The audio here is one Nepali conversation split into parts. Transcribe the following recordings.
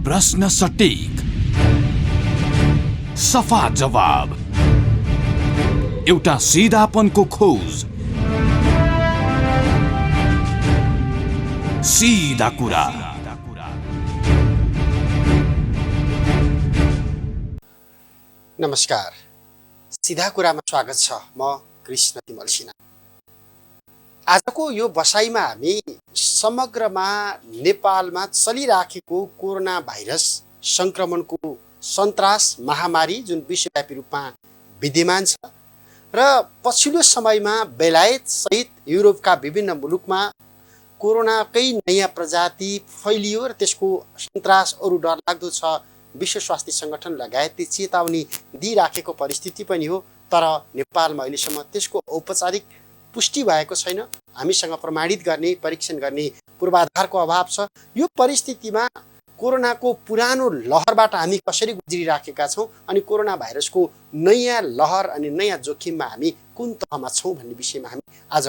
प्रश्न सटीक, सफा जवाब, एउटा सिधापनको खोज, सीधा कुरा। नमस्कार, सीधा कुरामा स्वागत छ। म कृष्ण तिमल सिन्हा। आजको यो बसाइमा हामी समग्रमा नेपालमा चलिराखेको कोरोना भाइरस संक्रमणको सन्तास महामारी जुन विश्वव्यापी रूपमा विद्यमान छ र पछिल्लो समयमा बेलायत सहित युरोपका विभिन्न मुलुकमा कोरोनाकै नयाँ प्रजाति फैलियो र त्यसको सन्तास अरु डरलाग्दो छ। विश्व स्वास्थ्य संगठन लगायतले चेतावनी दिइराखेको परिस्थिति पनि हो, तर नेपालमा अहिलेसम्म त्यसको औपचारिक पुष्टि भएको छैन। हामीसँग प्रमाणित गर्ने, परीक्षण गर्ने पूर्वाधारको अभाव छ। यो परिस्थितिमा कोरोनाको पुरानो लहरबाट हामी कसरी गुज्रिराखेका छौँ अनि कोरोना भाइरसको नयाँ लहर अनि नयाँ जोखिममा हामी कुन तहमा छौँ भन्ने विषयमा हामी आज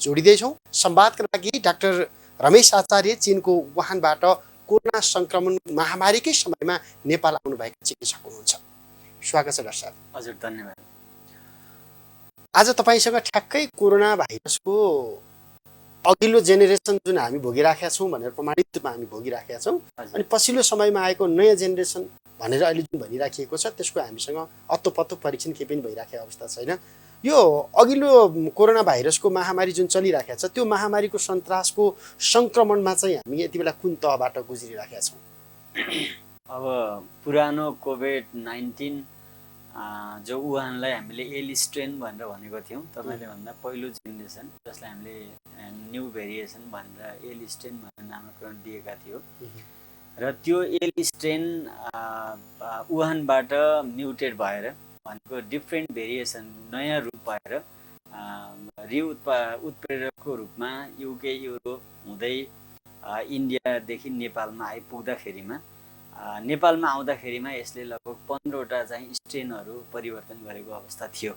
जोडिँदैछौँ। संवादका लागि डाक्टर रमेश आचार्य चीनको वुहानबाट कोरोना संक्रमण महामारीकै समयमा नेपाल आउनुभएका चिकित्सक हुनुहुन्छ। स्वागत छ डाक्टर साहब। हजुर, धन्यवाद। आज तपाईसँग ठ्याक्कै कोरोना भाइरसको अघिल्लो जेनेरेसन जुन हामी भोगिराखेका छौँ भनेर प्रमाणित रूपमा हामी भोगिराखेका छौँ अनि पछिल्लो समयमा आएको नयाँ जेनेरेसन भनेर अहिले जुन भनिराखिएको छ त्यसको हामीसँग अत्तोपत्तो परीक्षण केही पनि भइराखेको अवस्था छैन। यो अघिल्लो कोरोना भाइरसको महामारी जुन चलिराखेको छ त्यो महामारीको सन्तासको संक्रमणमा चाहिँ हामी यति बेला कुन तहबाट गुज्रिराखेका छौँ? अब पुरानो कोभिड-19 जो वुहानलाई हामीले एल स्ट्रेन भनेर भनेको थियौँ, तपाईँले भन्दा पहिलो जेनेरेसन जसलाई हामीले न्यू भेरिएसन भनेर एल स्ट्रेन भनेर नामाकरण दिएका थियो र त्यो एल स्ट्रेन वुहानबाट म्युटेड भएर भनेको डिफ्रेन्ट भेरिएसन नयाँ रूप भएर उत्प्रेरकको रूपमा युके युरोप हुँदै इन्डियादेखि नेपालमा आइपुग्दाखेरिमा नेपालमा आउँदाखेरिमा यसले लगभग 15वटा चाहिँ स्ट्रेनहरू परिवर्तन गरेको अवस्था थियो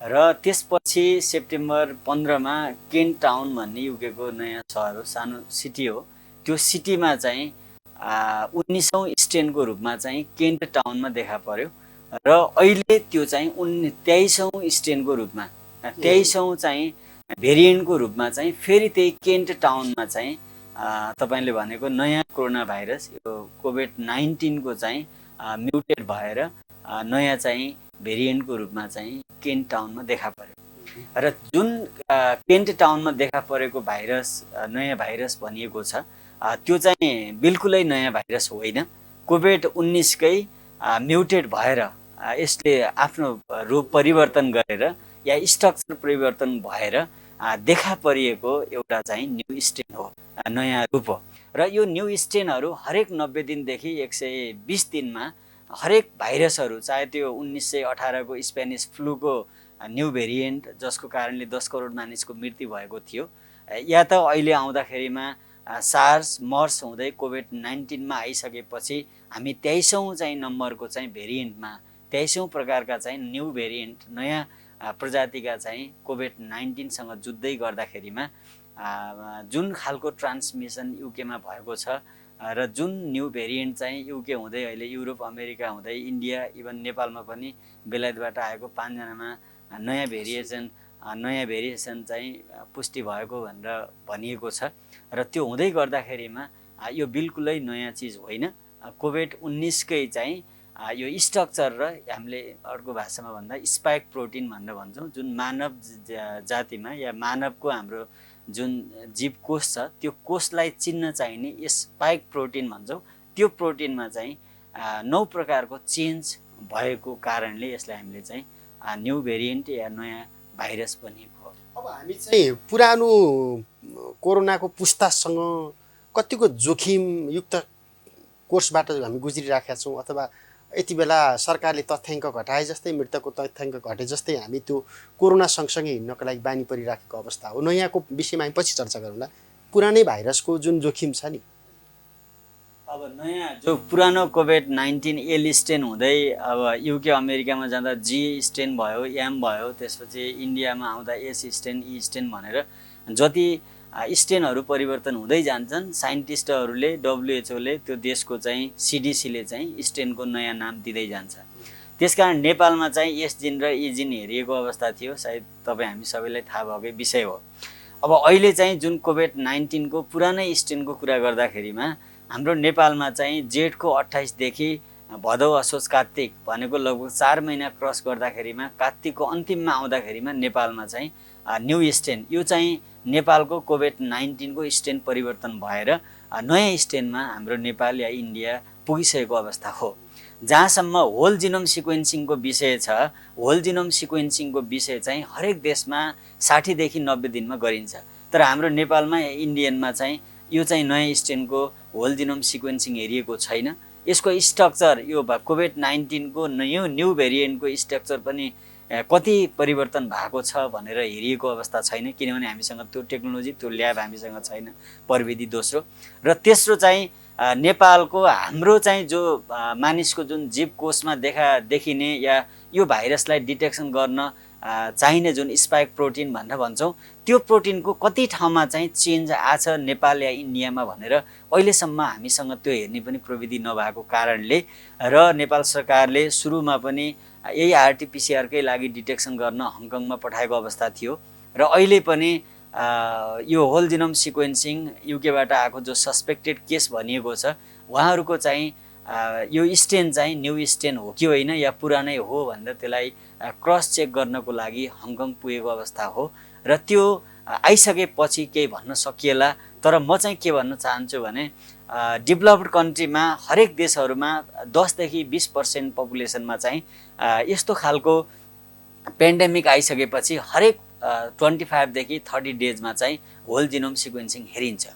र त्यसपछि सेप्टेम्बर 15मा केन्ट टाउन भन्ने युकेको नयाँ सहर हो, सानो सिटी हो। त्यो सिटीमा चाहिँ 19औं स्ट्रेनको रूपमा चाहिँ केन्ट टाउनमा देखा पर्यो र अहिले त्यो चाहिँ 23औं स्ट्रेनको रूपमा 23औं चाहिँ भेरिएन्टको रूपमा चाहिँ फेरि त्यही केन्ट टाउनमा चाहिँ तपाईँले भनेको नयाँ कोरोना भाइरस यो कोभिड-19 को चाहिँ म्युटेड भएर नयाँ चाहिँ भेरिएन्टको रूपमा चाहिँ केन्ट टाउनमा देखा पर्यो र जुन केन्ट टाउनमा देखा परेको भाइरस नयाँ भाइरस भनिएको छ त्यो चाहिँ बिल्कुलै नयाँ भाइरस होइन। कोभिड-19 कै म्युटेड भएर यसले आफ्नो रूप परिवर्तन गरेर या स्ट्रक्चर परिवर्तन भएर देखा परिएको एउटा चाहिँ न्यू स्ट्रेन हो, नयाँ रूप हो र यो न्यू स्ट्रेनहरू हरेक 90 दिनदेखि 120 दिनमा हरेक भाइरसहरू चाहे त्यो 1918 को स्पेनिस फ्लूको न्यू भेरिएन्ट जसको कारणले 10 करोड मानिसको मृत्यु भएको थियो या त अहिले आउँदाखेरिमा सार्स मर्स हुँदै कोभिड-19 मा आइसकेपछि हामी 23औं चाहिँ नम्बरको चाहिँ भेरिएन्टमा 23औं प्रकारका चाहिँ न्यू भेरिएन्ट नयाँ प्रजातिका चाहिँ कोभिड-19 सँग जुझ्दै गर्दाखेरिमा जुन खालको ट्रान्समिसन युकेमा भएको छ र जुन न्यू भेरिएन्ट चाहिँ युके हुँदै अहिले युरोप अमेरिका हुँदै इन्डिया इभन नेपालमा पनि बेलायतबाट आएको 5 जनामा नयाँ भेरिएसन चाहिँ पुष्टि भएको भनेर भनिएको छ र त्यो हुँदै गर्दाखेरिमा यो बिल्कुलै नयाँ चिज होइन। कोभिड-19 कै चाहिँ यो स्ट्रक्चर र हामीले अर्को भाषामा भन्दा स्पाइक प्रोटिन भनेर भन्छौँ जुन मानव जातिमा या मानवको हाम्रो जुन जीव कोष छ त्यो कोषलाई चिन्न चाहिने स्पाइक प्रोटिन भन्छौँ, त्यो प्रोटिनमा चाहिँ 9 प्रकारको चेन्ज भएको कारणले यसलाई हामीले चाहिँ न्यू भेरिएन्ट या नयाँ भाइरस भनिएको हो। अब हामी चाहिँ पुरानो कोरोनाको पुस्तासँग कतिको जोखिमयुक्त कोर्सबाट हामी गुज्रिराखेका छौँ अथवा यति बेला सरकारले तथ्याङ्क घटाए जस्तै मृतकको तथ्याङ्क घटे जस्तै हामी त्यो कोरोना सँगसँगै हिँड्नको लागि बानी परिराखेको अवस्था हो। नयाँको विषयमा हामी पछि चर्चा गरौँला। पुरानै भाइरसको जुन जोखिम छ नि, अब नयाँ जो पुरानो कोभिड-19 एल स्ट्रेन हुँदै अब युके अमेरिकामा जाँदा जी स्ट्रेन भयो, एम भयो, त्यसपछि इन्डियामा आउँदा एस स्ट्रेन, ई स्ट्रेन भनेर जति स्ट्रेनहरू परिवर्तन हुँदै जान्छन्। साइन्टिस्टहरूले WHO ले त्यो देशको चाहिँ CDC ले चाहिँ स्ट्रेनको नयाँ नाम दिँदै जान्छ। त्यसकारण नेपालमा चाहिँ एस जिन र ई जिन हेरिएको अवस्था थियो, सायद तपाईँ हामी सबैलाई थाहा भएकै विषय हो। अब अहिले चाहिँ जुन कोभिड-19 को पुरानै स्ट्रेनको कुरा गर्दाखेरिमा हाम्रो नेपालमा चाहिँ जेठको 28 देखि भदौ असोज कार्तिक भनेको लगभग 4 महिना क्रस गर्दाखेरिमा कार्तिकको अन्तिममा आउँदाखेरिमा नेपालमा चाहिँ न्यू स्ट्रेन, यो चाहिँ नेपालको कोभिड-19 को स्ट्रेन परिवर्तन भएर नयाँ स्ट्रेनमा हाम्रो नेपाल या इन्डिया पुगिसकेको अवस्था हो। जहाँसम्म होल जिनोम सिक्वेन्सिङको विषय छ, होल जिनोम सिक्वेन्सिङको विषय चाहिँ हरेक देशमा 60 देखि 90 दिनमा गरिन्छ। तर हाम्रो नेपालमा इन्डियनमा चाहिँ यो चाहिँ नयाँ स्ट्रेनको होल जिनोम सिक्वेन्सिङ हेरिएको छैन। यसको स्ट्रक्चर, यो कोभिड-19 को न्यू भेरिएन्टको स्ट्रक्चर पनि कति परिवर्तन भएको छ भनेर हेरिएको अवस्था छैन, किनभने हामीसँग त्यो टेक्नोलोजी, त्यो ल्याब हामीसँग छैन, प्रविधि दोस्रो। र तेस्रो चाहिँ नेपालको हाम्रो चाहिँ जो मानिसको जुन जीव कोषमा देखिने या यो भाइरसलाई डिटेक्सन गर्न चाहिने जुन स्पाइक प्रोटिन भनेर भन्छौँ, त्यो प्रोटिनको कति ठाउँमा चाहिँ चेन्ज आछ नेपाल या इन्डियामा भनेर अहिलेसम्म हामीसँग त्यो हेर्ने पनि प्रविधि नभएको कारणले र नेपाल सरकारले सुरुमा पनि यही RT-PCR कै लागि डिटेक्सन गर्न हङकङमा पठाएको अवस्था थियो। र अहिले पनि यो होल जिनोम सिक्वेन्सिङ युकेबाट आएको जो सस्पेक्टेड केस भनिएको छ, उहाँहरूको चाहिँ यो स्ट्रेन चाहिँ न्यू स्ट्रेन हो कि होइन या पुरानै हो भनेर त्यसलाई क्रस चेक गर्नको लागि हङकङ पुगेको अवस्था हो। र त्यो आइसकेपछि केही भन्न सकिएला। तर म चाहिँ के भन्न चाहन्छु भने डेभलप्ड कन्ट्रीमा हरेक देशहरूमा 10 देखि 20% पपुलेसनमा चाहिँ यस्तो खालको पेन्डेमिक आइसकेपछि हरेक 25 देखि 30 डेजमा चाहिँ होल जिनोम सिक्वेन्सिङ हेरिन्छ।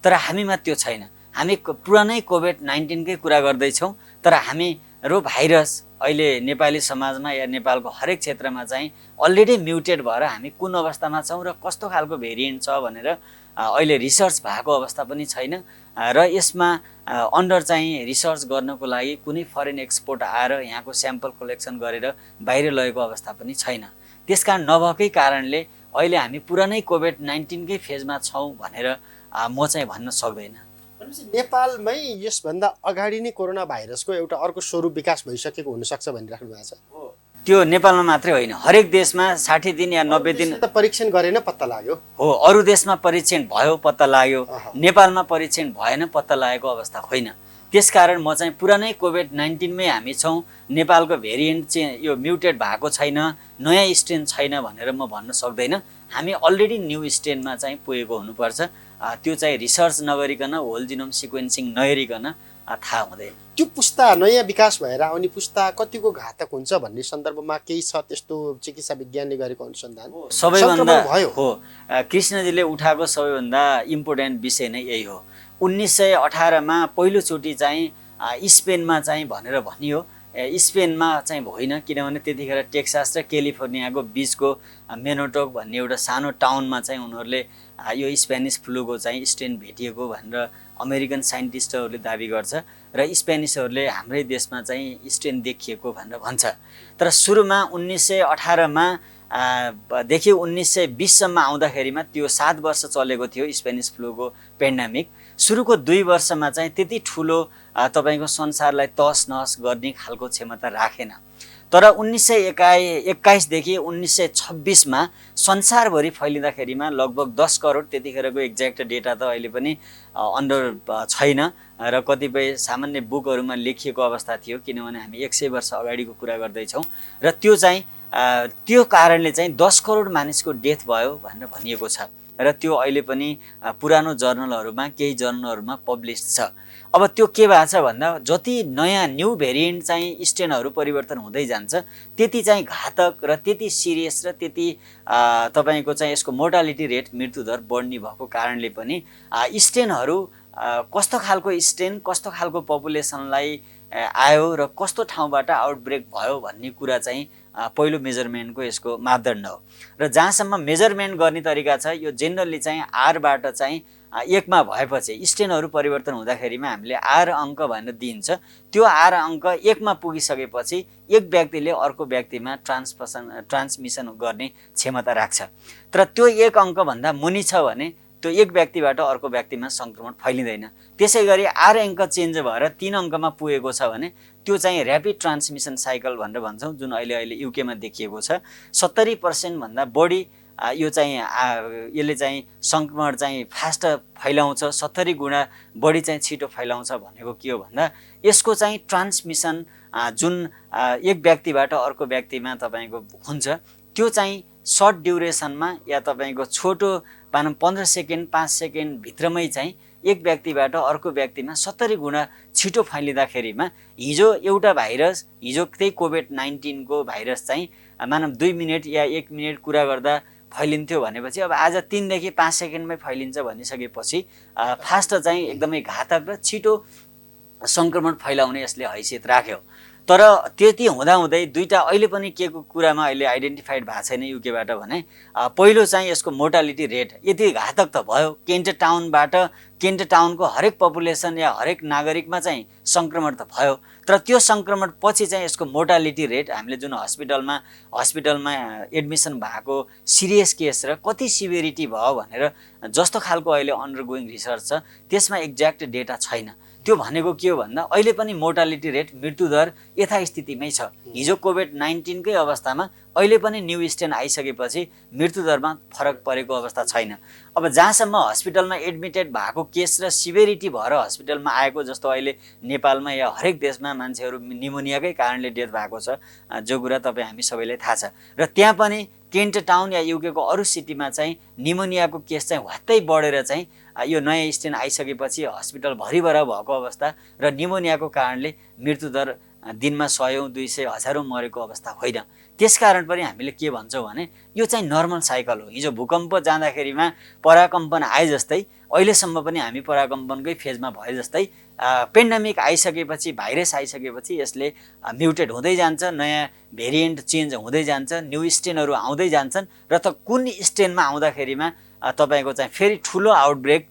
तर हामीमा त्यो छैन। हामी पुरानै कोभिड-19 कै कुरा गर्दैछौँ, तर हाम्रो भाइरस अहिले नेपाली समाजमा या नेपालको हरेक क्षेत्रमा चाहिँ अलरेडी म्युटेड भएर हामी कुन अवस्थामा छौँ र कस्तो खालको भेरिएन्ट छ भनेर अहिले रिसर्च भएको अवस्था पनि छैन। र यसमा अन्डर चाहिँ रिसर्च गर्नको लागि कुनै फरेन एक्सपोर्ट आएर यहाँको स्याम्पल कलेक्सन गरेर बाहिर लगेको अवस्था पनि छैन। त्यसकारण नभएकै कारणले अहिले हामी पुरानै कोभिड-19 कै फेजमा छौँ भनेर म चाहिँ भन्न सक्दैन। नेपालमै यसभन्दा अगाडि नै कोरोना भाइरसको एउटा अर्को स्वरूप विकास भइसकेको हुनसक्छ भनिराख्नु भएको छ। त्यो नेपालमा मात्रै होइन, हरेक देशमा 60 दिन या 90 दिन त परीक्षण गरेन पत्ता लाग्यो। हो, अरू देशमा परीक्षण भयो पत्ता लाग्यो, नेपालमा परीक्षण भएन पत्ता लागेको अवस्था होइन। त्यसकारण म चाहिँ पुरानै कोभिड-19 मै हामी छौँ, नेपालको भेरिएन्ट चाहिँ यो म्युटेड भएको छैन, नयाँ स्ट्रेन छैन भनेर म भन्न सक्दैन। हामी अलरेडी न्यू स्ट्रेनमा चाहिँ पुगेको हुनुपर्छ। त्यो चाहिँ रिसर्च नगरिकन, होल जिनोम सिक्वेन्सिङ नहेरिकन थाहा हुँदैन। त्यो पुस्ता नयाँ विकास भएर आउने पुस्ता कतिको घातक हुन्छ भन्ने सन्दर्भमा केही छ त्यस्तो चिकित्सा विज्ञानले गरेको अनुसन्धान? सबैभन्दा हो, कृष्णजीले उठाएको सबैभन्दा इम्पोर्टेन्ट विषय नै यही हो। 1918 मा पहिलोचोटि चाहिँ स्पेनमा चाहिँ भनेर भनियो, स्पेनमा चाहिँ होइन, किनभने त्यतिखेर टेक्सास र क्यालिफोर्नियाको बिचको मेनोटोक भन्ने एउटा सानो टाउनमा चाहिँ उनीहरूले यो स्पेनिस फ्लूको चाहिँ स्ट्रेन भेटिएको भनेर अमेरिकन साइन्टिस्टहरूले दाबी गर्छ र स्पेनिसहरूले हाम्रै देशमा चाहिँ स्ट्रेन देखिएको भनेर भन्छ। तर सुरुमा 1918 मा देखि 1920 सम्म आउँदाखेरिमा त्यो 7 वर्ष चलेको थियो स्पेनिस फ्लूको पेन्डेमिक। सुरुको 2 वर्षमा चाहिँ त्यति ठुलो तपाईको संसारलाई तहस नहस गर्ने खालको क्षमता राखेन। तर 1921 देखि 1926 मा संसारभरि फैलिँदाखेरिमा लगभग 10 करोड, त्यतिखेरको एक्ज्याक्ट डेटा त अहिले पनि अन्डर छैन र कतिपय सामान्य बुकहरूमा लेखिएको अवस्था थियो, किनभने हामी 100 वर्ष अगाडिको कुरा गर्दैछौँ। र त्यो चाहिँ त्यो कारणले चाहिँ 10 करोड मानिसको डेथ भयो भनेर भनिएको छ र त्यो अहिले पनि पुरानो जर्नलहरूमा, केही जर्नलहरूमा पब्लिस छ। अब त्यो के भएको छ भन्दा जति नयाँ न्यू भेरिएन्ट चाहिँ स्ट्रेनहरू परिवर्तन हुँदै जान्छ त्यति चाहिँ घातक र त्यति सिरियस र त्यति तपाईको चाहिँ यसको मोर्टालिटी रेट, मृत्युदर बढ्ने भएको कारणले पनि स्ट्रेनहरू कस्तो खालको स्ट्रेन, कस्तो खालको पपुलेसनलाई आयो र कस्तो ठाउँबाट आउटब्रेक भयो भन्ने कुरा चाहिँ पहिलो मेजरमेन्टको यसको मापदण्ड हो। र जहाँसम्म मेजरमेन्ट गर्ने तरिका छ, यो जेनरली चाहिँ आरबाट चाहिँ 1 मा भएपछि स्ट्रेनहरू परिवर्तन हुँदाखेरिमा हामीले आर अङ्क भनेर दिइन्छ। त्यो आर अङ्क 1 मा पुगिसकेपछि एक व्यक्तिले अर्को व्यक्तिमा ट्रान्समिसन गर्ने क्षमता राख्छ। तर त्यो 1 अङ्क भन्दा मुनि छ भने त्यो एक व्यक्तिबाट अर्को व्यक्तिमा सङ्क्रमण फैलिँदैन। त्यसै गरी 8 अङ्क चेन्ज भएर 3 अङ्कमा पुगेको छ भने त्यो चाहिँ ऱ्यापिड ट्रान्समिसन साइकल भनेर भन्छौँ, जुन अहिले युकेमा देखिएको छ। 70% भन्दा बढी यो चाहिँ यसले चाहिँ सङ्क्रमण चाहिँ फास्ट फैलाउँछ, 70 गुणा बढी चाहिँ छिटो फैलाउँछ भनेको के हो भन्दा यसको चाहिँ ट्रान्समिसन जुन एक व्यक्तिबाट अर्को व्यक्तिमा तपाईँको हुन्छ त्यो चाहिँ सर्ट ड्युरेसनमा या तपाईँको छोटो 15 सेकेन्ड 5 सेकेन्ड भित्रमै चाहिँ एक व्यक्तिबाट अर्को व्यक्तिमा 70 गुणा छिटो फैलिँदाखेरिमा हिजो एउटा भाइरस, हिजो त्यही कोभिड-19 को भाइरस चाहिँ मानव 2 मिनट या 1 मिनट कुरा गर्दा फैलिन्थ्यो भनेपछि अब आज 3 देखि 5 सेकेन्डमै फैलिन्छ भनिसकेपछि फास्ट चाहिँ एकदमै घातक र छिटो सङ्क्रमण फैलाउने यसले हैसियत राख्यो। तर त्यति हुँदाहुँदै दुईटा अहिले पनि के को कुरामा अहिले आइडेन्टिफाइड भएको छैन युकेबाट भने पहिलो चाहिँ यसको मोर्टालिटी रेट यति घातक त भयो, केन्ट टाउनको हरेक पपुलेसन या हरेक नागरिकमा चाहिँ सङ्क्रमण त भयो, तर त्यो सङ्क्रमण पछि चाहिँ यसको मोर्टालिटी रेट हामीले जुन हस्पिटलमा एडमिसन भएको सिरियस केस र कति सिभिरिटी भयो भनेर जस्तो खालको अहिले अन्डरगोइङ रिसर्च छ त्यसमा एक्ज्याक्ट डेटा छैन। त्यो भनेको के हो भन्दा अहिले पनि मोर्टालिटी रेट मृत्युदर यथास्थितिमै छ। हिजो कोभिड-19 कै अवस्थामा अहिले पनि न्यू स्ट्रेन आइसकेपछि मृत्युदरमा फरक परेको अवस्था छैन। अब जहाँसम्म हस्पिटलमा एडमिटेड भएको केस र सिभिरिटी भएर हस्पिटलमा आएको, जस्तो अहिले नेपालमा या हरेक देशमा मान्छेहरू निमोनियाकै कारणले डेथ भएको छ, जो कुरा तपाईँ हामी सबैलाई थाहा छ। र त्यहाँ पनि केन्ट टाउन या युकेको अरू सिटीमा चाहिँ निमोनियाको केस चाहिँ हत्तै बढेर चाहिँ यो नयाँ स्ट्रेन आइसकेपछि हस्पिटल भरिभर भएको अवस्था र निमोनियाको कारणले मृत्युदर दिनमा 100, 200, हजारौँ मरेको अवस्था होइन। त्यसकारण पनि हामीले के भन्छौँ भने यो चाहिँ नर्मल साइकल हो। हिजो भूकम्प जाँदाखेरिमा पराकम्पन आए जस्तै अहिलेसम्म पनि हामी पराकम्पनकै फेजमा भए जस्तै पेन्डेमिक आइसकेपछि, भाइरस आइसकेपछि यसले म्युटेट हुँदै जान्छ, नयाँ भेरिएन्ट चेन्ज हुँदै जान्छ, न्यू स्ट्रेनहरू आउँदै जान्छन् र त कुन स्ट्रेनमा आउँदाखेरिमा तपाईँको चाहिँ फेरि ठुलो आउटब्रेक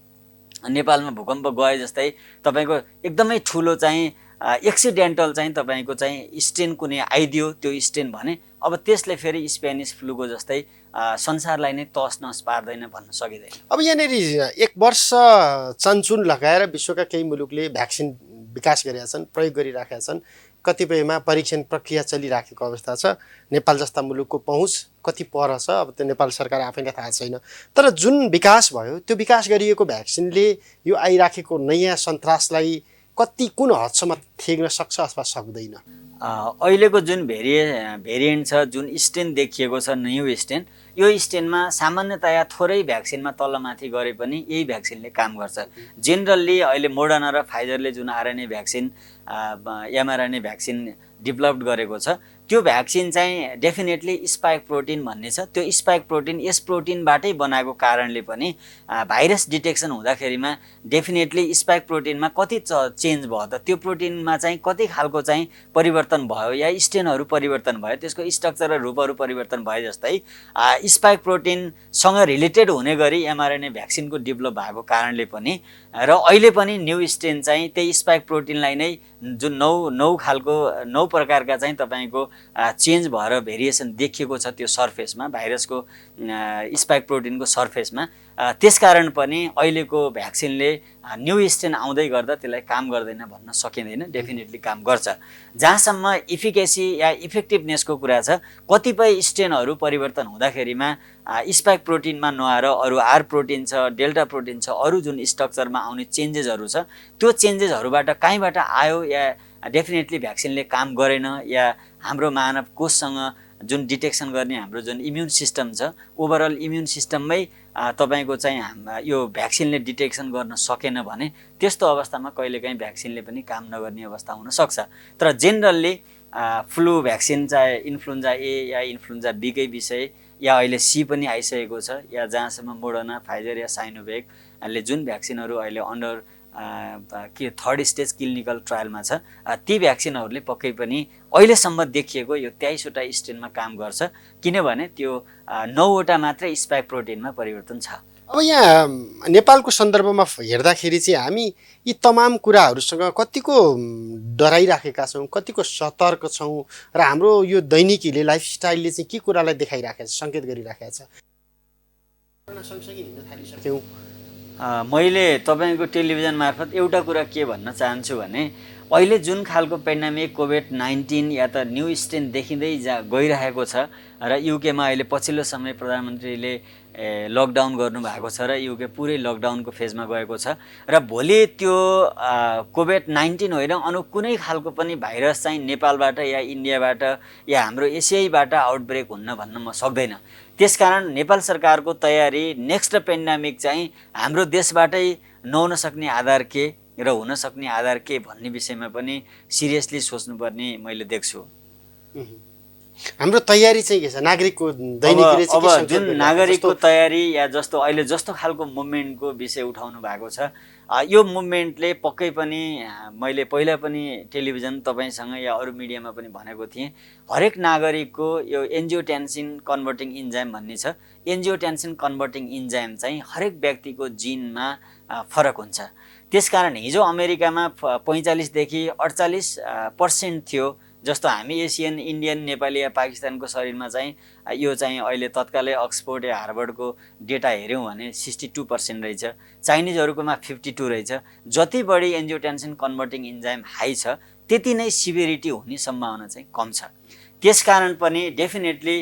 नेपालमा भूकम्प गए जस्तै तपाईँको एकदमै ठुलो चाहिँ एक्सिडेन्टल चाहिँ तपाईँको चाहिँ स्ट्रेन कुनै आइदियो, त्यो स्ट्रेन भने अब त्यसले फेरि स्पेनिस फ्लूको जस्तै संसारलाई नै तस नस पार्दैन भन्न सकिँदैन। अब यहाँनिर 1 वर्ष चनचुन लगाएर विश्वका केही मुलुकले भ्याक्सिन विकास गरेका छन्, प्रयोग गरिराखेका छन्, कतिपयमा परीक्षण प्रक्रिया चलिराखेको अवस्था छ। नेपाल जस्ता मुलुकको पहुँच कति पर छ अब त्यो नेपाल सरकार आफैलाई थाहा छैन। तर जुन विकास भयो त्यो विकास गरिएको भ्याक्सिनले यो आइराखेको नयाँ सन्तासलाई कति कुन हदसम्म थेग्न सक्छ अथवा सक्दैन? अहिलेको जुन भेरिएन्ट छ, जुन स्ट्रेन देखिएको छ न्यू स्ट्रेन, यो स्ट्रेनमा सामान्यतया थोरै भ्याक्सिनमा तलमाथि गरे पनि यही भ्याक्सिनले काम गर्छ। जेनरली अहिले मोडर्ना र फाइजरले जुन RNA vaccine mRNA vaccine developed गरेको छ त्यो भ्याक्सिन चाहिँ डेफिनेटली स्पाइक प्रोटिन भन्ने छ। त्यो स्पाइक प्रोटिन यस प्रोटिनबाटै बनाएको कारणले पनि भाइरस डिटेक्सन हुँदाखेरिमा डेफिनेटली स्पाइक प्रोटिनमा कति चेन्ज भयो त, त्यो प्रोटिनमा चाहिँ कति खालको चाहिँ परिवर्तन भयो या स्ट्रेनहरू परिवर्तन भयो, त्यसको स्ट्रक्चर र रूपहरू परिवर्तन भए जस्तै स्पाइक प्रोटिनसँग रिलेटेड हुने गरी एमआरएनए भ्याक्सिनको डेभलप भएको कारणले पनि र अहिले पनि न्यू स्ट्रेन चाहिँ त्यही स्पाइक प्रोटिनलाई नै जुन नौ प्रकारका चाहिँ तपाईँको चेन्ज भएर भेरिएसन देखिएको छ त्यो सर्फेसमा, भाइरसको स्पाइक प्रोटिनको सर्फेसमा। त्यसकारण पनि अहिलेको भ्याक्सिनले न्यू स्ट्रेन आउँदै गर्दा त्यसलाई काम गर्दैन भन्न सकिँदैन, डेफिनेटली काम गर्छ। जहाँसम्म इफिकेसी या इफेक्टिभनेसको कुरा छ, कतिपय स्ट्रेनहरू परिवर्तन हुँदाखेरिमा स्पाइक प्रोटिनमा नआएर अरू आर प्रोटिन छ, डेल्टा प्रोटिन छ, अरू जुन स्ट्रक्चरमा आउने चेन्जेसहरू छ त्यो चेन्जेसहरूबाट कहीँबाट आयो या डेफिनेटली भ्याक्सिनले काम गरेन या हाम्रो मानव कोषसँग जुन डिटेक्सन गर्ने हाम्रो जुन इम्युन सिस्टम छ ओभरअल इम्युन सिस्टममै तपाईको चाहिँ यो भ्याक्सिनले डिटेक्सन गर्न सकेन भने त्यस्तो अवस्थामा कहिलेकाहीँ भ्याक्सिनले पनि काम नगर्ने अवस्था हुन सक्छ। तर जेनरली फ्लू भ्याक्सिन चाहे इन्फ्लुएन्जा ए या इन्फ्लुएन्जा बी कै विषय या अहिले सी पनि आइसकेको छ या जहाँसम्म मोडर्ना फाइजर या साइनोभेकले जुन भ्याक्सिनहरू अहिले अन्डर के 3rd स्टेज क्लिनिकल ट्रायलमा छ ती भ्याक्सिनहरूले पक्कै पनि अहिलेसम्म देखिएको यो 23वटा स्ट्रेनमा काम गर्छ, किनभने त्यो 9वटा मात्रै स्पाइक प्रोटिनमा परिवर्तन छ। अब यहाँ नेपालको सन्दर्भमा हेर्दाखेरि चाहिँ हामी यी तमाम कुराहरूसँग कतिको डराइराखेका छौँ, कतिको सतर्क छौँ र हाम्रो यो दैनिकीले लाइफस्टाइलले चाहिँ के कुरालाई देखाइराखेको छ, सङ्केत गरिराखेको छ। कोरोना सँगसँगै हिँड्न थालिसक्यौँ, मैले तपाईँको टेलिभिजन मार्फत एउटा कुरा के भन्न चाहन्छु भने अहिले जुन खालको पेन्डेमिक कोभिड-19 या त न्यू स्ट्रेन देखिँदै गइरहेको छ र युकेमा अहिले पछिल्लो समय प्रधानमन्त्रीले लकडाउन गर्नुभएको छ र युके पुरै लकडाउनको फेजमा गएको छ र भोलि त्यो कोभिड-19 होइन अरू कुनै खालको पनि भाइरस चाहिँ नेपालबाट या इन्डियाबाट या हाम्रो एसियाबाट आउटब्रेक हुन्न भन्न म सक्दैन। त्यसकारण नेपाल सरकारको तयारी नेक्स्ट पेन्डेमिक चाहिँ हाम्रो देशबाटै नहुन सक्ने आधार के र हुन सक्ने आधार के भन्ने विषयमा पनि सिरियसली सोच्नुपर्ने मैले देख्छु। हाम्रो तयारी चाहिँ के छ नागरिकको दैनिक अब जुन नागरिकको तयारी या जस्तो अहिले जस्तो खालको मुभमेन्टको विषय उठाउनु भएको छ यो मुभमेन्टले पक्कै पनि मैले पहिला पनि टेलिभिजन तपाईसँग या अरू मिडियामा पनि भनेको थिएँ हरेक नागरिकको यो एन्जियोटेन्सिन कन्भर्टिङ इन्जाइम भन्ने छ। एन्जियोटेन्सिन कन्भर्टिङ इन्जाइम चाहिँ हरेक व्यक्तिको जिनमा फरक हुन्छ। त्यसकारण हिजो अमेरिकामा 45 देखि 48% थियो जस्तो हामी एसियन इन्डियन नेपाली या पाकिस्तानको शरीरमा चाहिँ यो चाहिँ अहिले तत्कालै अक्सफोर्ड या हार्वर्डको डेटा हेऱ्यौँ भने 62% रहेछ, चाइनिजहरूकोमा 52 रहेछ। जति बढी एन्जियोटेन्सिन कन्भर्टिङ इन्जाइम हाई छ त्यति नै सिभिरिटी हुने सम्भावना चाहिँ कम छ। त्यसकारण पनि डेफिनेटली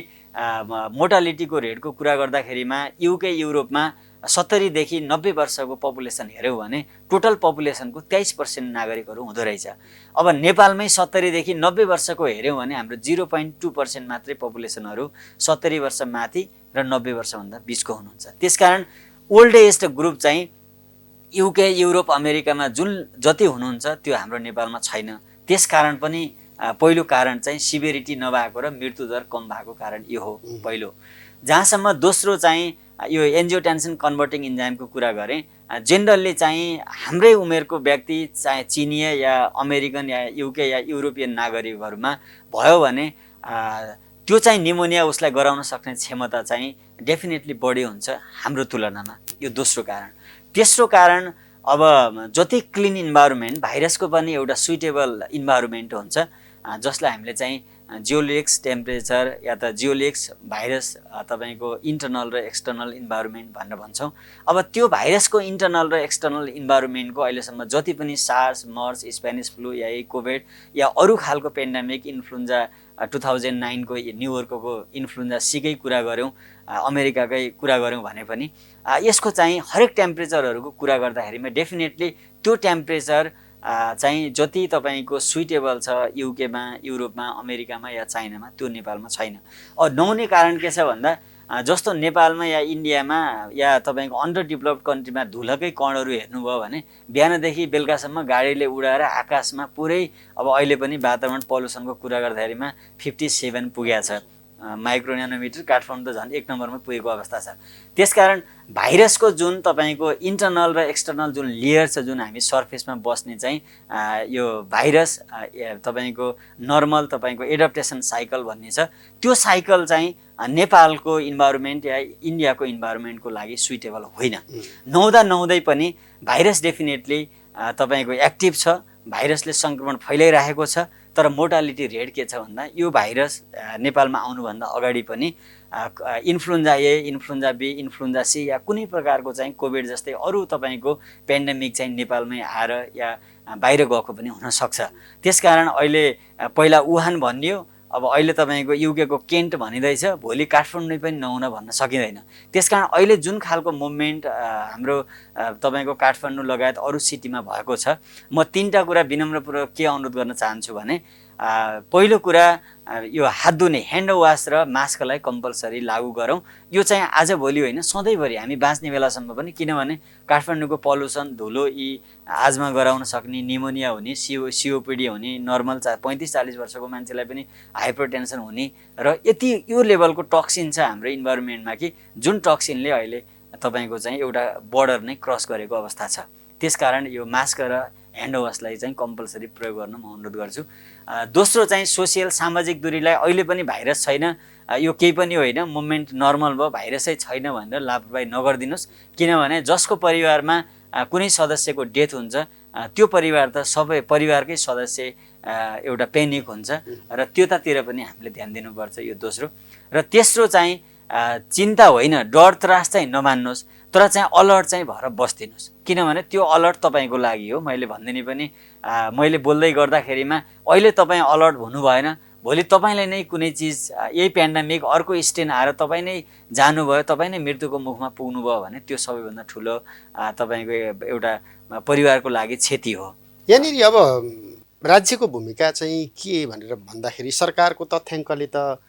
मोर्टालिटीको रेटको कुरा गर्दाखेरिमा युके युरोपमा 70 देखि 90 वर्षको पपुलेसन हेऱ्यौँ भने टोटल पपुलेसनको 23% नागरिकहरू हुँदो रहेछ। अब नेपालमै 70 देखि 90 वर्षको हेऱ्यौँ भने हाम्रो 0.2% मात्रै पपुलेसनहरू 70 वर्ष माथि र 90 वर्षभन्दा बिचको हुनुहुन्छ। त्यसकारण ओल्ड एज ग्रुप चाहिँ युके युरोप अमेरिकामा जति हुनुहुन्छ त्यो हाम्रो नेपालमा छैन। त्यसकारण पनि पहिलो कारण चाहिँ सिभिरिटी नभएको र मृत्युदर कम भएको कारण यो हो पहिलो। जहाँसम्म दोस्रो चाहिँ यो एन्जियोटेन्सिन कन्भर्टिङ इन्जाइमको कुरा गरेँ जेनरली चाहिँ हाम्रै उमेरको व्यक्ति चाहे चिनिया या अमेरिकन या युके या युरोपियन नागरिकहरूमा भयो भने त्यो चाहिँ निमोनिया उसलाई गराउन सक्ने क्षमता चाहिँ डेफिनेटली बढी हुन्छ हाम्रो तुलनामा। यो दोस्रो कारण। तेस्रो कारण अब जति क्लिन इन्भाइरोमेन्ट भाइरसको पनि एउटा सुइटेबल इन्भाइरोमेन्ट हुन्छ जसलाई हामीले चाहिँ जियोलिक्स टेम्परेचर या त जियोलिक्स भाइरस तपाईको इन्टरनल र एक्सटर्नल इन्भाइरोमेन्ट भनेर भन्छौँ। अब त्यो भाइरसको इन्टरनल र एक्सटर्नल इन्भाइरोमेन्टको अहिलेसम्म जति पनि सार्स मर्स स्पेनिस फ्लू या कोभिड या अरू खालको पेन्डेमिक इन्फ्लुएन्जा 2009 को न्युयोर्कको इन्फ्लुएन्जा सीकै कुरा गऱ्यौँ अमेरिकाकै कुरा गऱ्यौँ भने पनि यसको चाहिँ हरेक टेम्परेचरहरूको कुरा गर्दाखेरिमा डेफिनेटली त्यो टेम्परेचर चाहिँ जति तपाईको सुइटेबल छ युकेमा युरोपमा अमेरिकामा या चाइनामा त्यो नेपालमा छैन। नहुने कारण के छ भन्दा जस्तो नेपालमा या इन्डियामा या तपाईको अन्डर डेभलप्ड कन्ट्रीमा धुलकै कणहरू हेर्नुभयो भने बिहानदेखि बेलुकासम्म गाडीले उडाएर आकाशमा पुरै अब अहिले पनि वातावरण पल्युसनको कुरा गर्दाखेरिमा 57 पुगेको छ। माइक्रो न्यानोमिटर काठमाडौँ त झन् 1 नम्बरमा पुगेको अवस्था छ। त्यसकारण भाइरसको जुन तपाईको इन्टरनल र एक्सटर्नल जुन लेयर छ जुन हामी सर्फेसमा बस्ने चाहिँ यो भाइरस तपाईको नर्मल तपाईको एडप्टेसन साइकल भन्ने छ त्यो साइकल चाहिँ नेपालको इन्भाइरोमेन्ट या इन्डियाको इन्भाइरोमेन्टको लागि सुइटेबल होइन। नहुँदै पनि भाइरस डेफिनेटली तपाईको एक्टिभ छ, भाइरसले सङ्क्रमण फैलाइरहेको छ तर मोर्टालिटी रेट के छ भन्दा यो भाइरस नेपालमा आउनुभन्दा अगाडि पनि influenza A influenza B influenza C या कुनै प्रकारको चाहिँ कोभिड जस्तै अरू तपाईको पेन्डेमिक चाहिँ नेपालमै आएर या बाहिर गएको पनि हुनसक्छ। त्यसकारण अहिले पहिला वुहान भनियो अब अहिले तपाईको युकेको केन्ट भनिँदैछ भोलि काठमाडौँ पनि नहुन भन्न सकिँदैन। त्यसकारण अहिले जुन खालको मुभमेन्ट हाम्रो तपाईको काठमाडौँ लगायत अरू सिटीमा भएको छ म 3टा कुरा विनम्रपूर्वक के अनुरोध गर्न चाहन्छु भने पहिलो कुरा यो हात धुने ह्यान्ड वास र मास्कलाई कम्पलसरी लागू गरौँ। यो चाहिँ आज भोलि होइन सधैँभरि हामी बाँच्ने बेलासम्म पनि किनभने काठमाडौँको पल्युसन धुलो यी आजमा गराउन सक्ने निमोनिया हुने सिओपिडी हुने नर्मल 35-40 वर्षको मान्छेलाई पनि हाइपरटेन्सन हुने र यति यो लेभलको टक्सिन छ हाम्रो इन्भाइरोमेन्टमा कि जुन टक्सिनले अहिले तपाईको चाहिँ एउटा बोर्डर नै क्रस गरेको अवस्था छ। त्यसकारण यो मास्क र ह्यान्ड वासलाई चाहिँ कम्पलसरी प्रयोग गर्न म अनुरोध गर्छु। दोस्रो चाहिँ सोसियल सामाजिक दूरीलाई अहिले पनि भाइरस छैन यो केही पनि होइन मुभमेन्ट नर्मल भयो भाइरसै छैन भनेर लापरवाही नगरिदिनुहोस् किनभने जसको परिवारमा कुनै सदस्यको डेथ हुन्छ त्यो परिवार त सबै परिवारकै सदस्य एउटा पेनिक हुन्छ र त्यतातिर पनि हामीले ध्यान दिनुपर्छ। यो दोस्रो र तेस्रो चाहिँ चिन्ता होइन डर त्रास चाहिँ नमान्नुहोस्। तर चाहिँ अलर्ट चाहिँ भएर बस्दिनुहोस्, किनभने त्यो अलर्ट तपाईँको लागि हो। मैले भनिदिने पनि मैले बोल्दै गर्दाखेरिमा अहिले तपाईँ अलर्ट हुनु भएन, भोलि तपाईँलाई नै कुनै चिज यही पेन्डेमिक अर्को स्ट्रेन आएर तपाईँ नै जानुभयो, तपाईँ नै मृत्युको मुखमा पुग्नुभयो भने त्यो सबैभन्दा ठुलो तपाईँको एउटा परिवारको लागि क्षति हो। यहाँनिर अब राज्यको भूमिका चाहिँ के भनेर भन्दाखेरि सरकारको तथ्याङ्कले त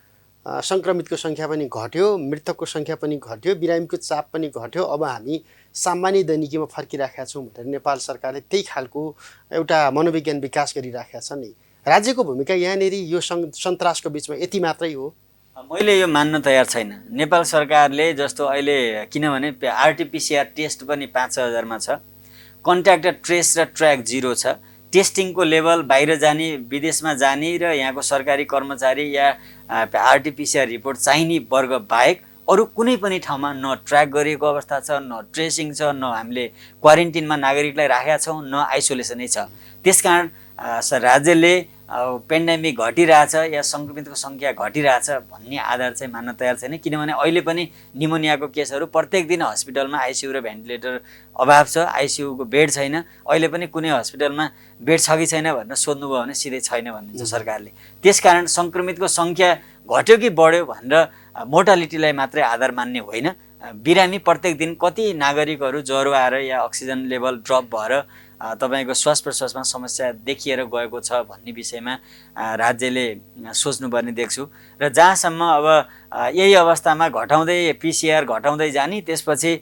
सङ्क्रमितको सङ्ख्या पनि घट्यो, मृतकको सङ्ख्या पनि घट्यो, बिरामीको चाप पनि घट्यो, अब हामी सामान्य दैनिकीमा फर्किराखेका छौँ भनेर नेपाल सरकारले त्यही खालको एउटा मनोविज्ञान विकास गरिराखेका छन् नि। राज्यको भूमिका यहाँनिर यो सन्तासको बिचमा यति मात्रै हो? मैले यो मान्न तयार छैन। नेपाल सरकारले जस्तो अहिले किनभने आरटिपिसिआर टेस्ट पनि 5,000मा छ, कन्ट्याक्ट ट्रेस र ट्र्याक 0 छ, टेस्टिङको लेभल बाहिर जाने विदेशमा जाने र यहाँको सरकारी कर्मचारी या आरटिपिसिआर रिपोर्ट चाहिने वर्ग बाहेक अरू कुनै पनि ठाउँमा न ट्र्याक गरिएको अवस्था छ, न ट्रेसिङ छ, न हामीले क्वारेन्टिनमा नागरिकलाई राखेका छौँ, न आइसोलेसनै छ। त्यसकारण राज्यले पेन्डेमिक घटिरहेछ या सङ्क्रमितको सङ्ख्या घटिरहेछ भन्ने आधार चाहिँ मान्न तयार छैन, किनभने अहिले पनि निमोनियाको केसहरू प्रत्येक दिन हस्पिटलमा आइसियु र भेन्टिलेटर अभाव छ, आइसियुको बेड छैन। अहिले पनि कुनै हस्पिटलमा बेड छ कि छैन भनेर सोध्नुभयो भने सिधै छैन भनिदिन्छ सरकारले। त्यसकारण सङ्क्रमितको सङ्ख्या घट्यो कि बढ्यो भनेर मोर्टालिटीलाई मात्रै आधार मान्ने होइन, बिरामी प्रत्येक दिन कति नागरिकहरू ज्वरो आएर या अक्सिजन लेभल ड्रप भएर तपाईँको श्वास प्रश्वासमा समस्या देखिएर गएको छ भन्ने विषयमा राज्यले सोच्नुपर्ने देख्छु। र जहाँसम्म अब यही अवस्थामा घटाउँदै पिसिआर घटाउँदै जाने, त्यसपछि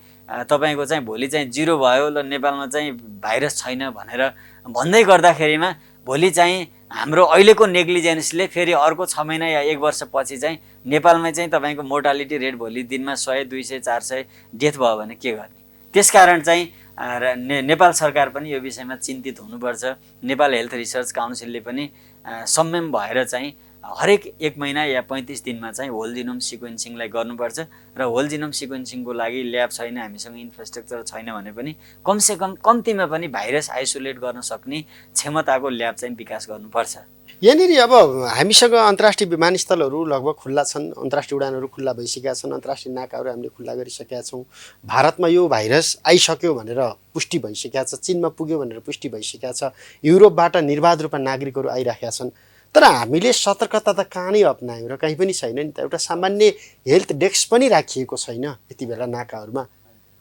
तपाईँको चाहिँ भोलि चाहिँ 0 भयो ल नेपालमा चाहिँ भाइरस छैन भनेर भन्दै गर्दाखेरिमा भोलि चाहिँ हाम्रो अहिलेको नेग्लिजेन्सले फेरि अर्को 6 महिना या 1 वर्षपछि चाहिँ नेपालमै चाहिँ तपाईँको मोर्टालिटी रेट भोलि दिनमा 100, 200, 400 डेथ भयो भने के गर्ने? त्यसकारण चाहिँ नेपाल सरकार पनि यो विषयमा चिन्तित हुनुपर्छ। नेपाल हेल्थ रिसर्च काउन्सिलले पनि संयम भएर चाहिँ हरेक 1 महिना या 35 दिनमा चाहिँ होल जिनोम सिक्वेन्सिङलाई गर्नुपर्छ र होल जिनोम सिक्वेन्सिङको लागि ल्याब छैन, हामीसँग इन्फ्रास्ट्रक्चर छैन भने पनि कमसेकम कम्तीमा पनि भाइरस आइसोलेट गर्न सक्ने क्षमताको ल्याब चाहिँ विकास गर्नुपर्छ। यहाँनिर अब हामीसँग अन्तर्राष्ट्रिय विमानस्थलहरू लगभग खुल्ला छन्, अन्तर्राष्ट्रिय उडानहरू खुल्ला भइसकेका छन्, अन्तर्राष्ट्रिय नाकाहरू हामीले खुल्ला गरिसकेका छौँ। भारतमा यो भाइरस आइसक्यो भनेर पुष्टि भइसकेका छ, चीनमा पुग्यो भनेर पुष्टि भइसकेका छ, युरोपबाट निर्बाध रूपमा नागरिकहरू आइराखेका छन्। तर हामीले सतर्कता त कहाँ नै अपनायौँ र कहीँ पनि छैन नि त। एउटा सामान्य हेल्थ डेस्क पनि राखिएको छैन यति बेला नाकाहरूमा।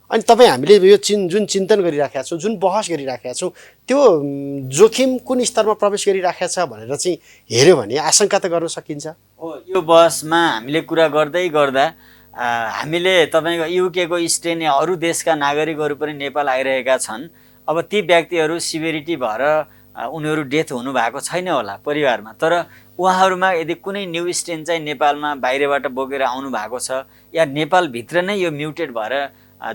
अनि तपाईँ हामीले यो जुन चिन्तन गरिराखेका छौँ, जुन बहस गरिराखेका छौँ, त्यो जोखिम कुन स्तरमा प्रवेश गरिराखेको छ भनेर चाहिँ हेऱ्यो भने आशंका त गर्न सकिन्छ। हो, यो बहसमा हामीले कुरा गर्दै गर्दा हामीले तपाईँको युकेको स्ट्रेन या अरू देशका नागरिकहरू पनि नेपाल आइरहेका छन्। अब ती व्यक्तिहरू सिभिरिटी भएर उनीहरू डेथ हुनुभएको छैन होला परिवारमा, तर उहाँहरूमा यदि कुनै न्यू स्ट्रेन चाहिँ नेपालमा बाहिरबाट बोकेर आउनु भएको छ या नेपालभित्र नै यो म्युटेट भएर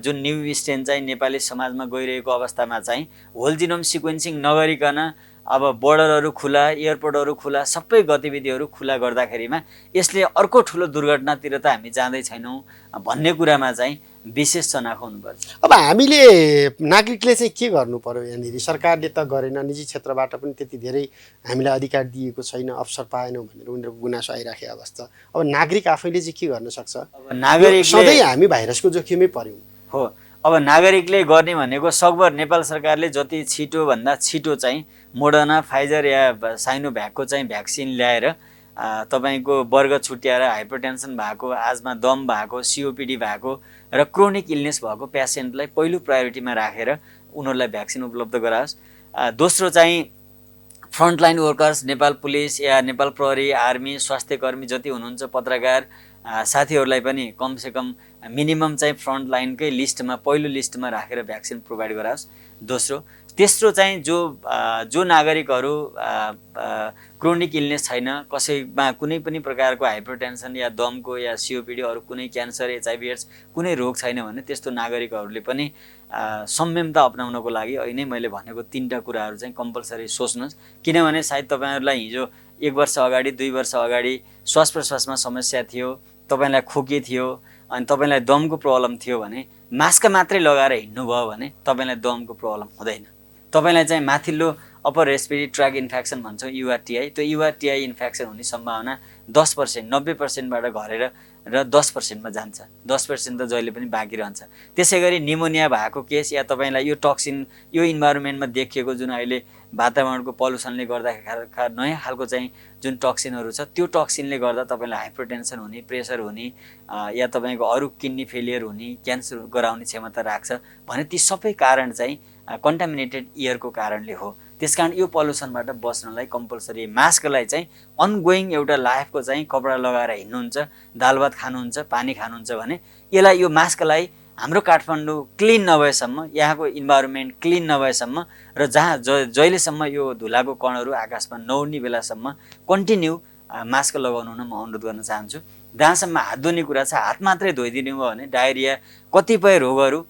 जुन न्यू स्ट्रेन चाहिँ नेपाली समाजमा गइरहेको अवस्थामा चाहिँ होल जिनोम सिक्वेन्सिङ नगरिकन अब बोर्डरहरू खुला, एयरपोर्टहरू खुला, सबै गतिविधिहरू खुला गर्दाखेरिमा यसले अर्को ठुलो दुर्घटनातिर त हामी जाँदै छैनौँ भन्ने कुरामा चाहिँ विशेष चनाखो हुनुपर्छ। अब हामीले नागरिकले चाहिँ के गर्नु पर्यो? यहाँनिर सरकारले त गरेन, निजी क्षेत्रबाट पनि त्यति धेरै हामीलाई अधिकार दिएको छैन, अवसर पाएनौँ भनेर उनीहरूको गुनासो आइराखेको अवस्था। अब नागरिक आफैले चाहिँ के गर्न सक्छ? अब नागरिक सधैँ हामी भाइरसको जोखिमै पर्यौँ। हो, अब नागरिकले गर्ने भनेको सकभर नेपाल सरकारले जति छिटो भन्दा छिटो चाहिँ मोडर्ना, फाइजर या साइनोभ्याकको चाहिँ भ्याक्सिन ल्याएर तपाईँको वर्ग छुट्याएर हाइपरटेन्सन भएको, आजमा दम भएको, सिओपिडी भएको र क्रोनिक इलनेस भएको पेसेन्टलाई पहिलो प्रायोरिटीमा राखेर उनीहरूलाई भ्याक्सिन उपलब्ध गराओस्। दोस्रो चाहिँ फ्रन्टलाइन वर्कर्स, नेपाल पुलिस या नेपाल प्रहरी, आर्मी, स्वास्थ्यकर्मी जति हुनुहुन्छ, पत्रकार साथीहरूलाई पनि कमसेकम मिनिमम चाहिँ फ्रन्ट लाइनकै लिस्टमा पहिलो लिस्टमा राखेर भ्याक्सिन प्रोभाइड गराओस्। दोस्रो, तेस्रो चाहिँ जो नागरिकहरू क्रोनिक इलनेस छैन, कसैमा कुनै पनि प्रकारको हाइपरटेन्सन या दमको या सिओपिडी अरू कुनै क्यान्सर, एचआइभी एड्स कुनै रोग छैन भने त्यस्तो नागरिकहरूले पनि संयमता अपनाउनको लागि अहिले नै मैले भनेको 3टा कुराहरू चाहिँ कम्पलसरी सोच्नुहोस्। किनभने सायद तपाईँहरूलाई हिजो 1 वर्ष अगाडि, 2 वर्ष अगाडि श्वास प्रश्वासमा समस्या थियो, तपाईँलाई खोकी थियो अनि तपाईँलाई दमको प्रब्लम थियो भने मास्क मात्रै लगाएर हिँड्नुभयो भने तपाईँलाई दमको प्रब्लम हुँदैन। तपाईँलाई चाहिँ माथिल्लो अप्पर रेस्पिरेटरी ट्र्याक इन्फेक्सन भन्छौँ युआरटिआई, त्यो युआरटिआई इन्फेक्सन हुने सम्भावना 10%, 90%बाट घटेर र 10%मा जान्छ। 10% त जहिले पनि बाँकी रहन्छ। त्यसै गरी निमोनिया भएको केस या तपाईँलाई यो टक्सिन यो इन्भाइरोमेन्टमा देखिएको जुन अहिले वातावरणको पल्युसनले गर्दा नयाँ खालको चाहिँ जुन टक्सिनहरू छ त्यो टक्सिनले गर्दा तपाईँलाई हाइपरटेन्सन हुने, प्रेसर हुने या तपाईँको अरू किडनी फेलियर हुने, क्यान्सर गराउने क्षमता राख्छ भने ती सबै कारण चाहिँ कन्टामिनेटेड एयरको कारणले हो। त्यसकारण यो पल्युसनबाट बच्नलाई कम्पलसरी मास्कलाई चाहिँ अनगोइङ एउटा लाइफको चाहिँ कपडा लगाएर हिँड्नुहुन्छ, दाल भात खानुहुन्छ, पानी खानुहुन्छ भने यसलाई यो मास्कलाई हाम्रो काठमाडौँ क्लिन नभएसम्म, यहाँको इन्भाइरोमेन्ट क्लिन नभएसम्म र जहाँ जहिलेसम्म यो धुलाको कणहरू आकाशमा नउड्ने बेलासम्म कन्टिन्यू मास्क लगाउनु म अनुरोध गर्न चाहन्छु। जहाँसम्म हात धुने कुरा छ, हात मात्रै धोइदिनु भयो भने डायरिया कतिपय रोगहरू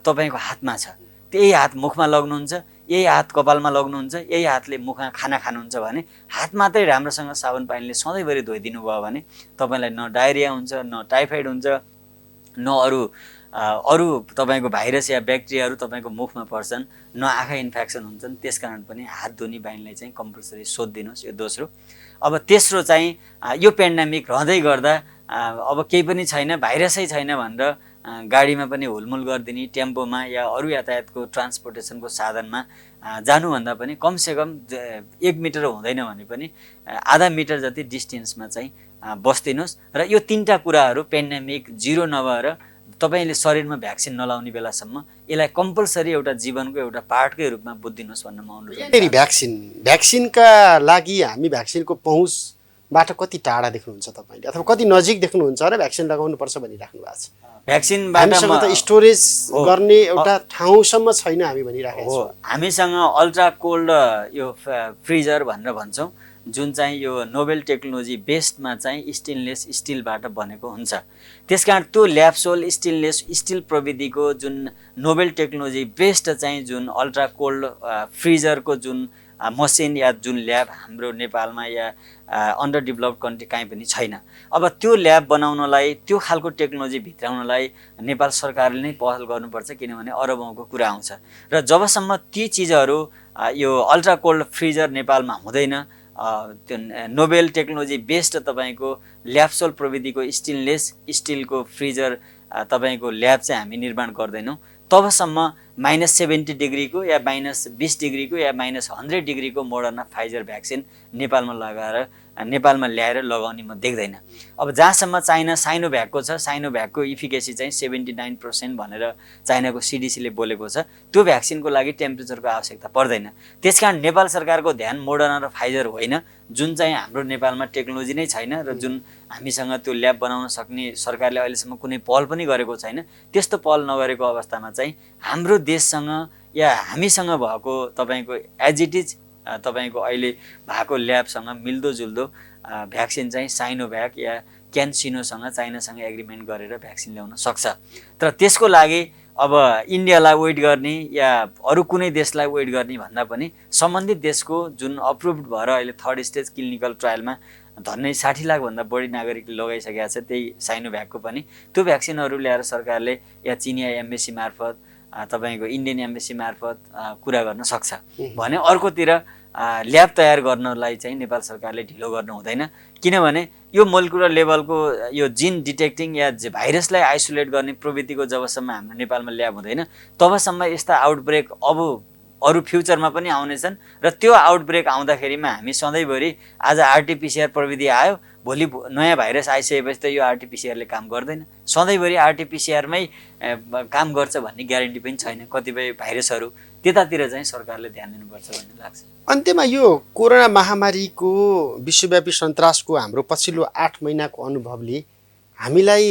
तपाईँको हातमा छ, त्यही हात मुखमा लग्नुहुन्छ, यही हात कपालमा लग्नुहुन्छ, यही हातले मुखमा खाना खानुहुन्छ भने हात मात्रै राम्रोसँग साबुन पानीले सधैँभरि धोइदिनु भयो भने तपाईँलाई न डायरिया हुन्छ, न टाइफाइड हुन्छ, न अरू तपाईँको भाइरस या ब्याक्टेरियाहरू तपाईँको मुखमा पर्छन्, न आँखा इन्फेक्सन हुन्छन्। त्यसकारण पनि हात धुने बानीलाई चाहिँ कम्पलसरी सोधिदिनुहोस्। यो दोस्रो। अब तेस्रो चाहिँ यो पेन्डेमिक रहँदै गर्दा अब केही पनि छैन, भाइरसै छैन भनेर गाडीमा पनि हुलमुल गरिदिने, टेम्पोमा या अरू यातायातको ट्रान्सपोर्टेसनको साधनमा जानुभन्दा पनि कमसेकम 1 मिटर हुँदैन भने पनि आधा मिटर जति डिस्टेन्समा चाहिँ बस्दिनुहोस्। र यो 3टा कुराहरू पेन्डेमिक जिरो नभएर तपाईँले शरीरमा भ्याक्सिन नलाउने बेलासम्म यसलाई कम्पलसरी एउटा जीवनको एउटा पार्टकै रूपमा बुझ्दिनुहोस् भन्न म अनुरोध गर्छु। फेरि भ्याक्सिनका लागि हामी भ्याक्सिनको पहुँचबाट कति टाढा देख्नुहुन्छ तपाईँले, अथवा कति नजिक देख्नुहुन्छ र भ्याक्सिन लगाउनुपर्छ भनिराख्नु भएको छ? भ्याक्सिनबाट हामीसँग त स्टोरेज गर्ने एउटा ठाउँसम्म छैन हामी भनिराखेको हो। छौँ। हामीसँग अल्ट्रा कोल्ड यो फ्रिजर भनेर भन्छौँ, जुन चाहिँ यो नोबेल टेक्नोलोजी बेस्डमा चाहिँ स्टेनलेस स्टिलबाट बनेको हुन्छ। त्यसकारण त्यो ल्याब्सोल स्टेनलेस स्टिल प्रविधिको जुन नोबेल टेक्नोलोजी बेस्ड चाहिँ जुन अल्ट्रा कोल्ड फ्रिजरको जुन मसिन या जुन ल्याब हाम्रो नेपालमा या अन्डर डेभलप्ड कन्ट्री कहीँ पनि छैन। अब त्यो ल्याब बनाउनलाई, त्यो खालको टेक्नोलोजी भित्राउनलाई नेपाल सरकारले नै पहल गर्नुपर्छ, किनभने अरबौँको कुरा आउँछ। र जबसम्म ती चिजहरू यो अल्ट्रा कोल्ड फ्रिजर नेपालमा हुँदैन, त्यो नोबेल टेक्नोलोजी बेस्ड तपाईँको ल्याब्सोल प्रविधिको स्टेनलेस स्टिलको फ्रिजर तपाईँको ल्याब चाहिँ हामी निर्माण गर्दैनौँ, तबसम्म -70 डिग्रीको या -20 डिग्रीको या -100 डिग्रीको मोडर्ना फाइजर भ्याक्सिन नेपालमा ल्याएर लगाउने म देख्दैन। अब जहाँसम्म चाइना साइनोभ्याकको छ, साइनोभ्याकको इफिकेसी चाहिँ 79% भनेर चाइनाको CDC ले बोलेको छ। त्यो भ्याक्सिनको लागि टेम्परेचरको आवश्यकता पर्दैन। त्यसकारण नेपाल सरकारको ध्यान मोडर्ना र फाइजर होइन, जुन चाहिँ हाम्रो नेपालमा टेक्नोलोजी नै छैन र जुन हामीसँग त्यो ल्याब बनाउन सक्ने सरकारले अहिलेसम्म कुनै पहल पनि गरेको छैन। त्यस्तो पहल नगरेको अवस्थामा चाहिँ हाम्रो देशसँग या हामीसँग भएको तपाईँको एज इट इज तपाईँको अहिले भएको ल्याबसँग मिल्दोजुल्दो भ्याक्सिन चाहिँ साइनोभ्याक या क्यान्सिनोसँग चाइनासँग एग्रिमेन्ट गरेर भ्याक्सिन ल्याउन सक्छ। तर त्यसको लागि अब इन्डियालाई वेट गर्ने या अरू कुनै देशलाई वेट गर्ने भन्दा पनि सम्बन्धित देशको जुन अप्रुभड भएर अहिले 3rd स्टेज क्लिनिकल ट्रायलमा झन्डै 60 लाखभन्दा बढी नागरिकले लगाइसकेका छ, त्यही साइनोभ्याकको पनि त्यो भ्याक्सिनहरू ल्याएर सरकारले या चिनिया एम्बेसी मार्फत तपाईँको इन्डियन एम्बेसी मार्फत कुरा गर्न सक्छ भने अर्कोतिर ल्याब तयार गर्नलाई चाहिँ नेपाल सरकारले ढिलो गर्नु हुँदैन। किनभने यो मोलिकुलर लेभलको यो जिन डिटेक्टिङ या भाइरसलाई आइसोलेट गर्ने प्रविधिको जबसम्म हाम्रो नेपालमा ल्याब हुँदैन तबसम्म यस्ता आउटब्रेक अब अरू फ्युचरमा पनि आउनेछन्। र त्यो आउटब्रेक आउँदाखेरिमा हामी सधैँभरि आज RT-PCR प्रविधि आयो, भोलि नयाँ भाइरस आइसकेपछि त यो RT-PCRले काम गर्दैन। सधैँभरि RT-PCRमै काम गर्छ भन्ने ग्यारेन्टी पनि छैन। कतिपय भाइरसहरू त्यतातिर चाहिँ सरकारले ध्यान दिनुपर्छ भन्ने लाग्छ। अन्त्यमा यो कोरोना महामारीको विश्वव्यापी सन्तासको हाम्रो पछिल्लो 8 महिनाको अनुभवले हामीलाई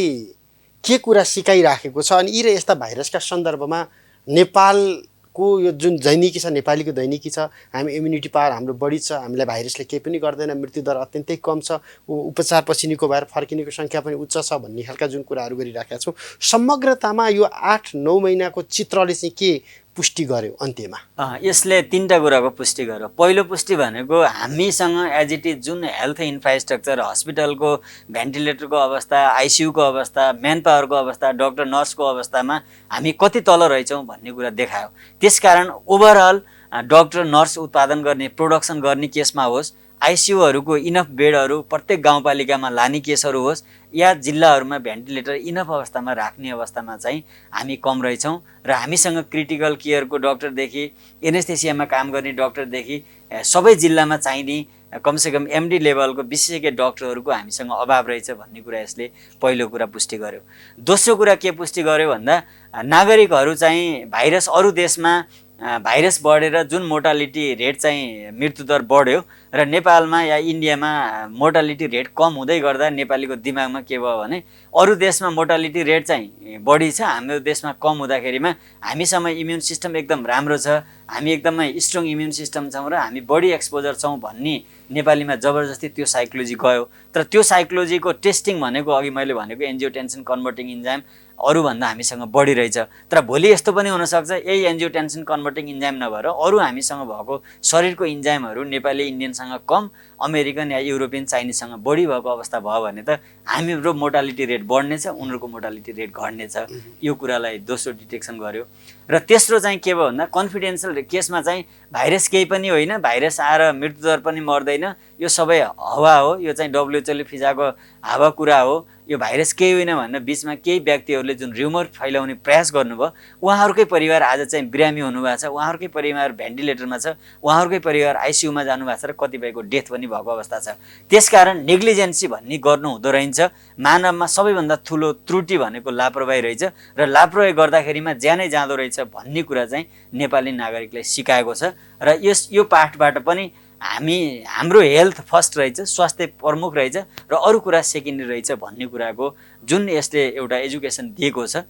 के कुरा सिकाइराखेको छ, अनि यी र यस्ता भाइरसका सन्दर्भमा नेपालको यो जुन दैनिकी छ, नेपालीको दैनिकी छ, हामी इम्युनिटी पावर हाम्रो बढी छ, हामीलाई भाइरसले केही पनि गर्दैन, मृत्युदर अत्यन्तै कम छ, उपचारपछि निको भएर फर्किनेको सङ्ख्या पनि उच्च छ भन्ने खालका जुन कुराहरू गरिराखेका छौँ, समग्रतामा यो 8-9 महिनाको चित्रले चाहिँ के पुष्टि गर्यो अन्त्यमा? यसले 3टा कुराको पुष्टि गर्यो। पहिलो पुष्टि भनेको हामीसँग एज इट इज जुन हेल्थ इन्फ्रास्ट्रक्चर, हस्पिटलको भेन्टिलेटरको अवस्था, आइसियुको अवस्था, म्यान पावरको अवस्था, डक्टर नर्सको अवस्थामा हामी कति तल रहेछौँ भन्ने कुरा देखायो। त्यसकारण ओभरअल डक्टर नर्स उत्पादन गर्ने प्रोडक्सन गर्ने केसमा होस्, आइसियुहरूको इनफ बेडहरू प्रत्येक गाउँपालिकामा लाने केसहरू होस्, या जिल्लाहरूमा भेन्टिलेटर इनफ अवस्थामा राख्ने अवस्थामा चाहिँ हामी कम रहेछौँ र हामीसँग क्रिटिकल केयरको डक्टरदेखि एनेस्थेसियामा काम गर्ने डक्टरदेखि सबै जिल्लामा चाहिने कमसेकम एमडी लेभलको विशेषज्ञ डक्टरहरूको हामीसँग अभाव रहेछ भन्ने कुरा यसले पहिलो कुरा पुष्टि गर्यो। दोस्रो कुरा के पुष्टि गर्यो भन्दा नागरिकहरू चाहिँ भाइरस अरू देशमा भाइरस बढेर जुन मोर्टालिटी रेट चाहिँ मृत्युदर बढ्यो र नेपालमा या इन्डियामा मोर्टालिटी रेट कम हुँदै गर्दा नेपालीको दिमागमा के भयो भने अरू देशमा मोर्टालिटी रेट चाहिँ बढी छ, हाम्रो देशमा कम हुँदाखेरिमा हामीसँग इम्युन सिस्टम एकदम राम्रो छ, हामी एकदमै स्ट्रङ इम्युन सिस्टम छौँ र हामी बढी एक्सपोजर छौँ भन्ने नेपालीमा जबरजस्ती त्यो साइकोलोजी गयो। तर त्यो साइकोलोजीको टेस्टिङ भनेको अघि मैले भनेको एन्जियोटेन्सिन कन्भर्टिङ इन्जाइम अरूभन्दा हामीसँग बढी रहेछ। तर भोलि यस्तो पनि हुनसक्छ यही एन्जियोटेन्सिन कन्भर्टिङ इन्जाइम नभएर अरू हामीसँग भएको शरीरको इन्जाइमहरू नेपाली इन्डियनसँग कम, अमेरिकन या युरोपियन चाइनिजसँग बढी भएको अवस्था भयो भने त हाम्रो मोर्टालिटी रेट बढ्नेछ, उनीहरूको मोर्टालिटी रेट घट्नेछ। यो कुरालाई दोस्रो डिटेक्सन गर्यो। र तेस्रो चाहिँ के भयो भन्दा कन्फिडेन्सियल केसमा चाहिँ भाइरस केही पनि होइन, भाइरस आएर मृत्युदर पनि मर्दैन, यो सबै हावा हो, यो चाहिँ डब्ल्युएचओले फिजाको हावा कुरा हो, यो भाइरस केही होइन भनेर बिचमा केही व्यक्तिहरूले जुन र्युमर फैलाउने प्रयास गर्नुभयो उहाँहरूकै परिवार आज चाहिँ बिरामी हुनुभएको छ, उहाँहरूकै परिवार भेन्टिलेटरमा छ, उहाँहरूकै परिवार आइसियुमा जानुभएको छ र कतिपयको डेथ पनि भएको अवस्था छ। त्यसकारण नेग्लिजेन्सी भन्ने गर्नु हुँदो रहन्छ। मानवमा सबैभन्दा ठुलो त्रुटि भनेको लापरवाही रहेछ र लापरवाही गर्दाखेरिमा ज्यानै जाँदो रहेछ भन्ने कुरा चाहिँ नेपाली नागरिकले सिकाएको छ। र यो पाठबाट पनि हाम्रो हेल्थ फर्स्ट रहेछ, स्वास्थ्य प्रमुख रहेछ र अरू कुरा सेकेन्डरी रहेछ भन्ने कुराको जुन यसले एउटा एजुकेसन दिएको छ,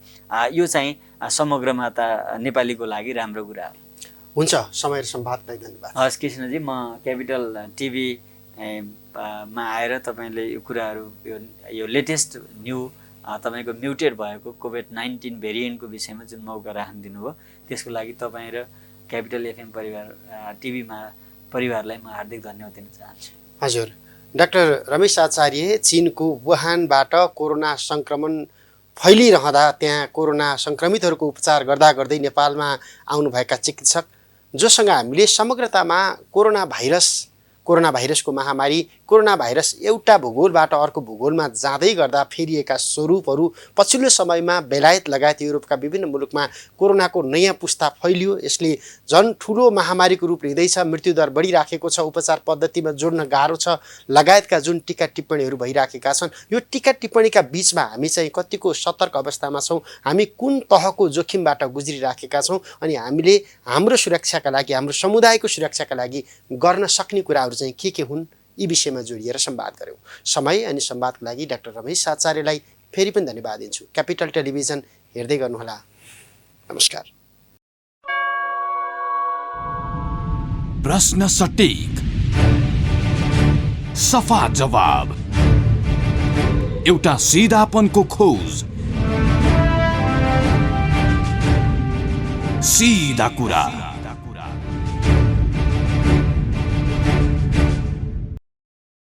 यो चाहिँ समग्रमा त नेपालीको लागि राम्रो कुरा हो। हुन्छ, समय र संवादलाई धन्यवाद। हस् कृष्णजी, म क्यापिटल टिभी मा आएर तपाईँले यो कुराहरू यो लेटेस्ट न्यू तपाईँको म्युटेड भएको कोभिड-19 भेरिएन्टको विषयमा जुन मौका राखिदिनु भयो त्यसको लागि तपाईँ र क्यापिटल एफएम परिवार टिभीमा परिवारलाई म हार्दिक धन्यवाद दिन चाहन्छु। हजुर, डाक्टर रमेश आचार्य चीनको वुहानबाट कोरोना संक्रमण फैलिरहँदा त्यहाँ कोरोना संक्रमितहरूको उपचार गर्दा गर्दै नेपालमा आउनुभएका चिकित्सक जोसँग हामीले समग्रतामा कोरोना भाइरसको महामारी, कोरोना भाइरस एउटा भूगोलबाट अर्को भूगोलमा जाँदै गर्दा फेरिएका स्वरूपहरू, पछिल्लो समयमा बेलायत लगायत युरोपका विभिन्न मुलुकमा कोरोनाको नयाँ पुस्ता फैलियो, यसले झन् ठुलो महामारीको रूप लिँदैछ, मृत्युदर बढिराखेको छ, उपचार पद्धतिमा जोड्न गाह्रो छ लगायतका जुन टीका टिप्पणीहरू भइराखेका छन्। यो टीका टिप्पणीका बीचमा हामी चाहिँ कतिको सतर्क अवस्थामा छौँ, हामी कुन तहको जोखिमबाट गुज्रिराखेका छौँ अनि हामीले हाम्रो सुरक्षाका लागि, हाम्रो समुदायको सुरक्षाका लागि गर्न सक्ने कुराहरू चाहिँ के हुन्, यी विषयमा जोडिएर संवाद गऱ्यौँ। समय अनि संवादको लागि डाक्टर रमेश आचार्यलाई फेरि पनि धन्यवाद दिन्छु। क्यापिटल टेलिभिजन हेर्दै गर्नुहोला। नमस्कार। प्रश्न सटीक, सफा जवाब, एउटा सिधापनको खोज, सीधा कुरा।